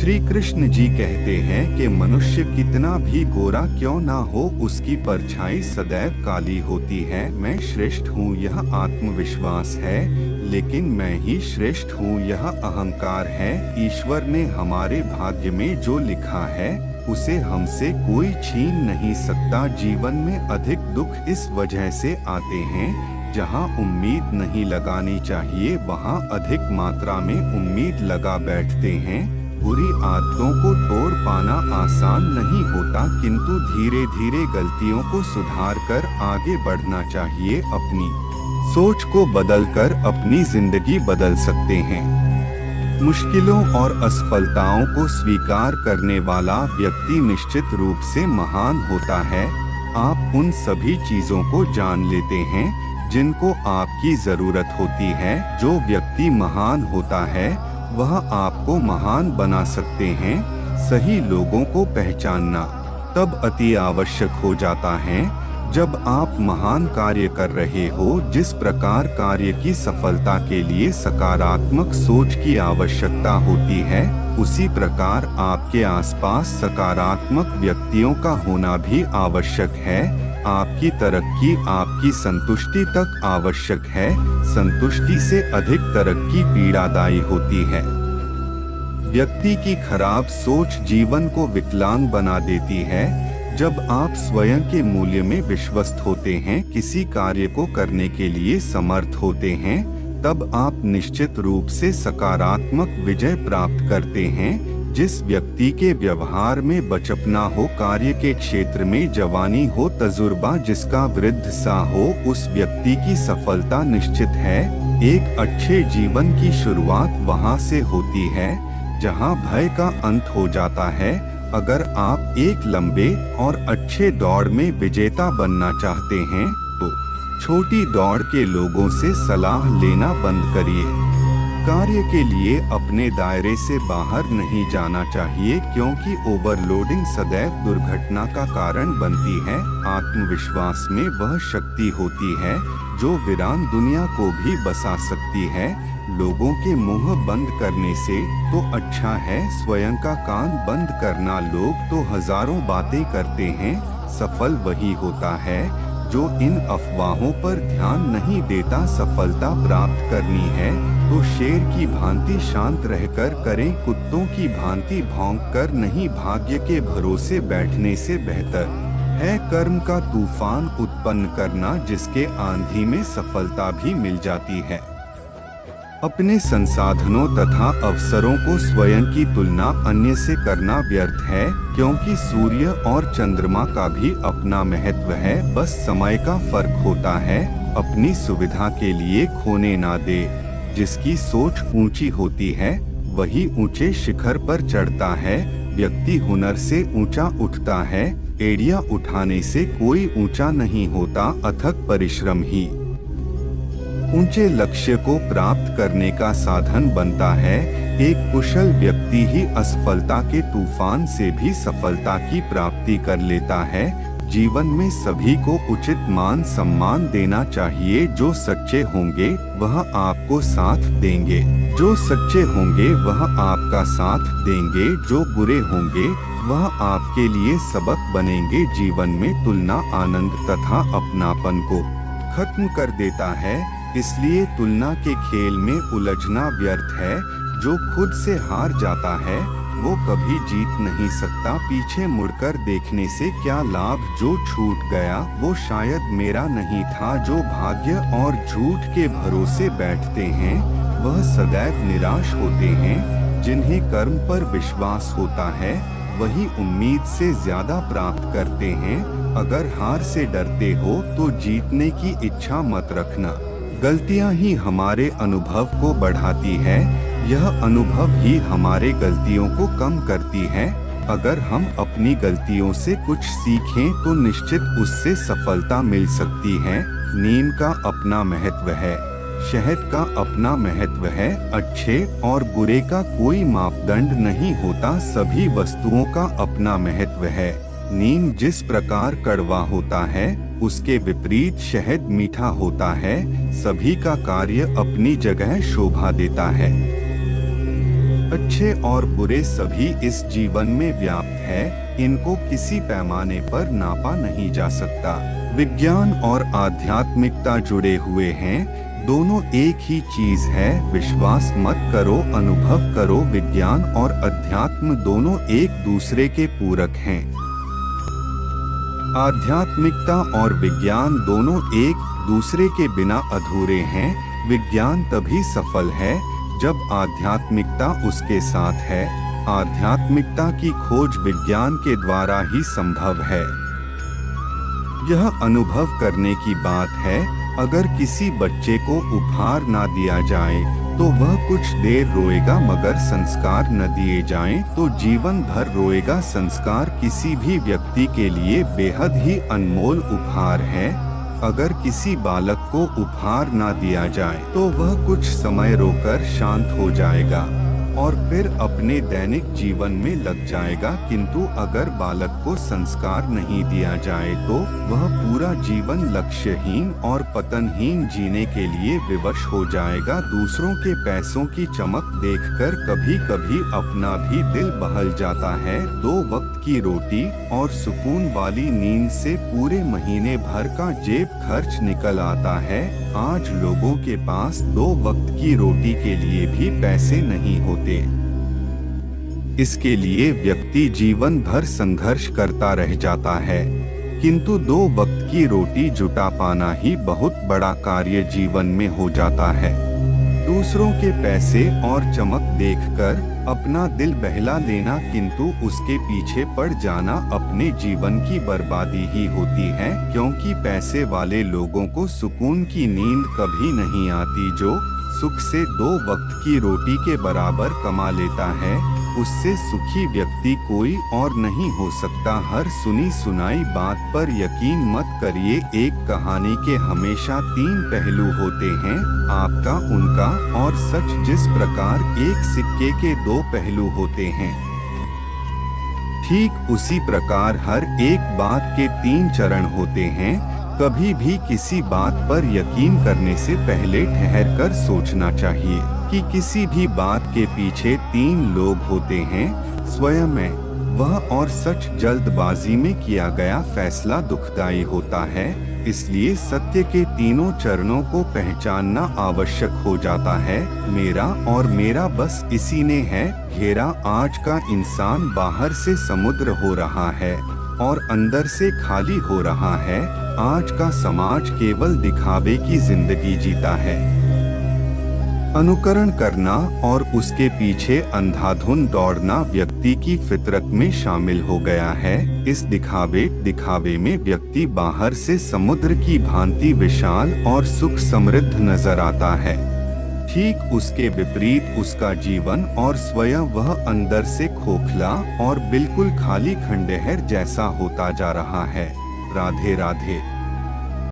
श्री कृष्ण जी कहते हैं कि मनुष्य कितना भी गोरा क्यों ना हो, उसकी परछाई सदैव काली होती है। मैं श्रेष्ठ हूँ यह आत्मविश्वास है, लेकिन मैं ही श्रेष्ठ हूँ यह अहंकार है। ईश्वर ने हमारे भाग्य में जो लिखा है उसे हमसे कोई छीन नहीं सकता। जीवन में अधिक दुख इस वजह से आते हैं, जहाँ उम्मीद नहीं लगानी चाहिए वहाँ अधिक मात्रा में उम्मीद लगा बैठते हैं। बुरी आदतों को तोड़ पाना आसान नहीं होता, किंतु धीरे धीरे गलतियों को सुधार कर आगे बढ़ना चाहिए। अपनी सोच को बदलकर अपनी जिंदगी बदल सकते हैं। मुश्किलों और असफलताओं को स्वीकार करने वाला व्यक्ति निश्चित रूप से महान होता है। आप उन सभी चीजों को जान लेते हैं जिनको आपकी जरूरत होती है। जो व्यक्ति महान होता है वह आपको महान बना सकते हैं। सही लोगों को पहचानना तब अति आवश्यक हो जाता है जब आप महान कार्य कर रहे हो। जिस प्रकार कार्य की सफलता के लिए सकारात्मक सोच की आवश्यकता होती है, उसी प्रकार आपके आसपास सकारात्मक व्यक्तियों का होना भी आवश्यक है। आपकी तरक्की आपकी संतुष्टि तक आवश्यक है। संतुष्टि से अधिक तरक्की पीड़ादायी होती है। व्यक्ति की खराब सोच जीवन को विकलांग बना देती है। जब आप स्वयं के मूल्य में विश्वस्त होते हैं, किसी कार्य को करने के लिए समर्थ होते हैं, तब आप निश्चित रूप से सकारात्मक विजय प्राप्त करते हैं। जिस व्यक्ति के व्यवहार में बचपना हो, कार्य के क्षेत्र में जवानी हो, तजुर्बा जिसका वृद्ध सा हो, उस व्यक्ति की सफलता निश्चित है। एक अच्छे जीवन की शुरुआत वहां से होती है जहां भय का अंत हो जाता है। अगर आप एक लंबे और अच्छे दौड़ में विजेता बनना चाहते हैं तो छोटी दौड़ के लोगों से सलाह लेना बंद करिए। कार्य के लिए अपने दायरे से बाहर नहीं जाना चाहिए, क्योंकि ओवरलोडिंग सदैव दुर्घटना का कारण बनती है। आत्मविश्वास में वह शक्ति होती है जो वीरान दुनिया को भी बसा सकती है। लोगों के मुंह बंद करने से तो अच्छा है स्वयं का कान बंद करना। लोग तो हजारों बातें करते हैं, सफल वही होता है जो इन अफवाहों पर ध्यान नहीं देता। सफलता प्राप्त करनी है तो शेर की भांति शांत रहकर करें, कुत्तों की भांति भौंककर नहीं। भाग्य के भरोसे बैठने से बेहतर है कर्म का तूफान उत्पन्न करना, जिसके आंधी में सफलता भी मिल जाती है। अपने संसाधनों तथा अवसरों को स्वयं की तुलना अन्य से करना व्यर्थ है, क्योंकि सूर्य और चंद्रमा का भी अपना महत्व है। बस समय का फर्क होता है। अपनी सुविधा के लिए खोने ना दे। जिसकी सोच ऊंची होती है वही ऊंचे शिखर पर चढ़ता है। व्यक्ति हुनर से ऊंचा उठता है। एड़िया उठाने से कोई ऊंचा नहीं होता, अथक परिश्रम ही ऊंचे लक्ष्य को प्राप्त करने का साधन बनता है। एक कुशल व्यक्ति ही असफलता के तूफान से भी सफलता की प्राप्ति कर लेता है। जीवन में सभी को उचित मान सम्मान देना चाहिए। जो सच्चे होंगे वह आपको साथ देंगे, जो सच्चे होंगे वह आपका साथ देंगे, जो बुरे होंगे वह आपके लिए सबक बनेंगे। जीवन में तुलना आनंद तथा अपनापन को खत्म कर देता है, इसलिए तुलना के खेल में उलझना व्यर्थ है। जो खुद से हार जाता है वो कभी जीत नहीं सकता। पीछे मुड़कर देखने से क्या लाभ, जो छूट गया वो शायद मेरा नहीं था। जो भाग्य और झूठ के भरोसे बैठते हैं वह सदैव निराश होते हैं। जिन्हें कर्म पर विश्वास होता है वही उम्मीद से ज्यादा प्राप्त करते हैं। अगर हार से डरते हो तो जीतने की इच्छा मत रखना। गलतियां ही हमारे अनुभव को बढ़ाती है। यह अनुभव ही हमारे गलतियों को कम करती है। अगर हम अपनी गलतियों से कुछ सीखें तो निश्चित उससे सफलता मिल सकती है। नीम का अपना महत्व है, शहद का अपना महत्व है। अच्छे और बुरे का कोई मापदंड नहीं होता, सभी वस्तुओं का अपना महत्व है। नीम जिस प्रकार कड़वा होता है उसके विपरीत शहद मीठा होता है। सभी का कार्य अपनी जगह शोभा देता है। अच्छे और बुरे सभी इस जीवन में व्याप्त है, इनको किसी पैमाने पर नापा नहीं जा सकता। विज्ञान और आध्यात्मिकता जुड़े हुए हैं, दोनों एक ही चीज है। विश्वास मत करो, अनुभव करो। विज्ञान और अध्यात्म दोनों एक दूसरे के पूरक हैं। आध्यात्मिकता और विज्ञान दोनों एक दूसरे के बिना अधूरे हैं। विज्ञान तभी सफल है जब आध्यात्मिकता उसके साथ है। आध्यात्मिकता की खोज विज्ञान के द्वारा ही संभव है। यह अनुभव करने की बात है। अगर किसी बच्चे को उपहार ना दिया जाए तो वह कुछ देर रोएगा, मगर संस्कार न दिए जाएं तो जीवन भर रोएगा। संस्कार किसी भी व्यक्ति के लिए बेहद ही अनमोल उपहार है। अगर किसी बालक को उपहार ना दिया जाए तो वह कुछ समय रोकर शांत हो जाएगा और फिर अपने दैनिक जीवन में लग जाएगा। किंतु अगर बालक को संस्कार नहीं दिया जाए तो वह पूरा जीवन लक्ष्यहीन और पतनहीन जीने के लिए विवश हो जाएगा। दूसरों के पैसों की चमक देखकर कभी कभी अपना भी दिल बहल जाता है। 2 वक्त की रोटी और सुकून वाली नींद से पूरे महीने भर का जेब खर्च निकल आता है। आज लोगों के पास 2 वक्त की रोटी के लिए भी पैसे नहीं होते। इसके लिए व्यक्ति जीवन भर संघर्ष करता रह जाता है। किंतु 2 वक्त की रोटी जुटा पाना ही बहुत बड़ा कार्य जीवन में हो जाता है। दूसरों के पैसे और चमक देखकर अपना दिल बहला लेना, किंतु उसके पीछे पड़ जाना अपने जीवन की बर्बादी ही होती है। क्योंकि पैसे वाले लोगों को सुकून की नींद कभी नहीं आती। जो सुख से 2 वक्त की रोटी के बराबर कमा लेता है, उससे सुखी व्यक्ति कोई और नहीं हो सकता। हर सुनी सुनाई बात पर यकीन मत करिए। एक कहानी के हमेशा 3 पहलू होते हैं, आपका, उनका और सच। जिस प्रकार एक सिक्के के 2 पहलू होते हैं, ठीक उसी प्रकार हर एक बात के 3 चरण होते हैं। कभी भी किसी बात पर यकीन करने से पहले ठहरकर सोचना चाहिए कि किसी भी बात के पीछे 3 लोग होते हैं, स्वयं में, वह और सच। जल्दबाजी में किया गया फैसला दुखदायी होता है। इसलिए सत्य के तीनों चरणों को पहचानना आवश्यक हो जाता है। मेरा और मेरा बस इसी ने है घेरा। आज का इंसान बाहर से समुद्र हो रहा है और अंदर से खाली हो रहा है। आज का समाज केवल दिखावे की जिंदगी जीता है। अनुकरण करना और उसके पीछे अंधाधुंध दौड़ना व्यक्ति की फितरत में शामिल हो गया है। इस दिखावे में व्यक्ति बाहर से समुद्र की भांति विशाल और सुख समृद्ध नजर आता है। ठीक उसके विपरीत उसका जीवन और स्वयं वह अंदर से खोखला और बिल्कुल खाली खंडहर जैसा होता जा रहा है। राधे राधे।